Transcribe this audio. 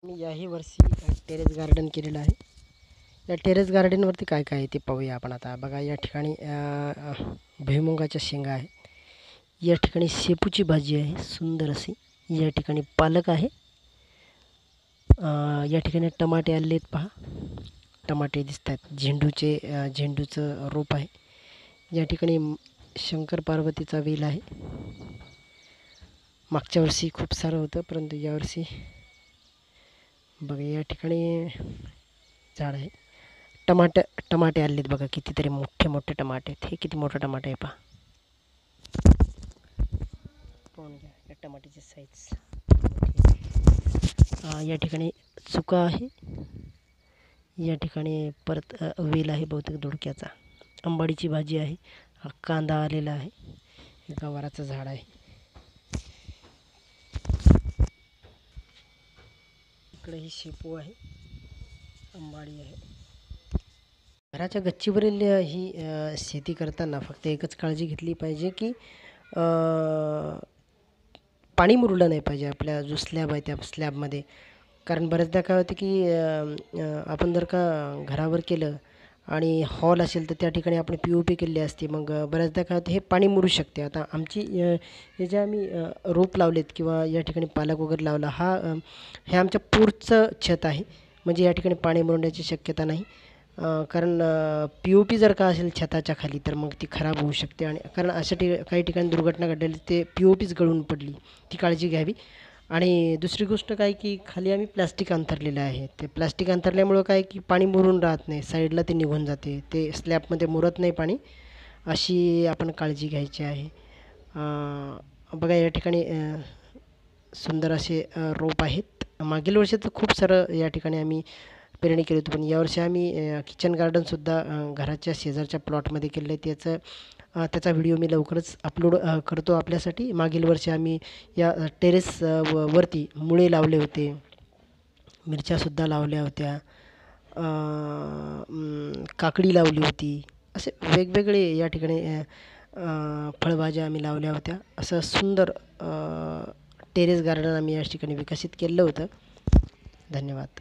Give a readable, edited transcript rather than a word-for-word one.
मी याही वर्षी terrace garden केलेलं आहे. या टेरेस गार्डनवरती काय काय आहे ते पाहूया आपण आता. बघा, या ठिकाणी भुईमुगाच्या शेंगा आहेत. या ठिकाणी शेपूची भाजी आहे सुंदर अशी. या ठिकाणी पालक आहे. या ठिकाणी टमाटे आलेले आहेत पहा. टमाटे दिसत आहेत. झेंडूचं रोप आहे. या ठिकाणी शंकर पार्वतीचा वेल आहे. मागच्या वर्षी खूप सारं होतं, परंतु यावर्षी बघा या ठिकाणी झाड आहे. टमाटे आलेत बघा, कितीतरी मोठे मोठे टमाटे आहेत. हे किती मोठं टमाटे आहे पहा. पाहून घ्या या टमाट्याची साईज. या ठिकाणी चुका आहे. या ठिकाणी परत वेल आहे बहुतेक दोडक्याचा. आंबाडीची भाजी आहे. हा कांदा आलेला आहे. हे गवाराचं झाड आहे. इकडे ही शेपू आहे. आंबाडी आहे. घराच्या गच्चीवरील ही शेती करताना फक्त एकच काळजी घेतली पाहिजे की पाणी मुरलं नाही पाहिजे आपल्या जो स्लॅब आहे त्या स्लॅबमध्ये. कारण बऱ्याचदा काय होतं की आपण जर का घरावर केलं आणि हॉल असेल तर त्या ठिकाणी आपण POP केलेली असते. मग बऱ्याचदा काय होतं, हे पाणी मुरू शकते. आता आमची हे जे आम्ही रोप लावलेत किंवा या ठिकाणी पालक वगैरे लावला, हे आमच्या पोर्चचं छत आहे. म्हणजे या ठिकाणी पाणी मुरण्याची शक्यता नाही. कारण POP जर का असेल छताच्या खाली तर मग ती खराब होऊ शकते. आणि कारण अशा काही ठिकाणी दुर्घटना घडलेली, ते POPच गळून पडली. ती काळजी घ्यावी. आणि दुसरी गोष्ट काय की खाली आम्ही प्लास्टिक अंथरलेलं आहे. ते प्लास्टिक अंथरल्यामुळं काय की पाणी मुरून राहत नाही, साईडला ते निघून जाते. ते स्लॅबमध्ये मुरत नाही पाणी. अशी आपण काळजी घ्यायची आहे. बघा या ठिकाणी सुंदर असे रोप आहेत. मागील वर्षी तर खूप सारं या ठिकाणी आम्ही पेरणी केली होती, पण यावर्षी आम्ही किचन गार्डनसुद्धा घराच्या शेजारच्या प्लॉटमध्ये केलं आहे. त्याचा व्हिडिओ मी लवकरच अपलोड करतो आपल्यासाठी. मागील वर्षी आम्ही या टेरेस वरती मुळे लावले होते. मिरच्यासुद्धा लावल्या होत्या. काकडी लावली होती. असे वेगवेगळे या ठिकाणी फळभाज्या आम्ही लावल्या होत्या. असं सुंदर टेरेस गार्डन आम्ही या ठिकाणी विकसित केलं होतं. धन्यवाद.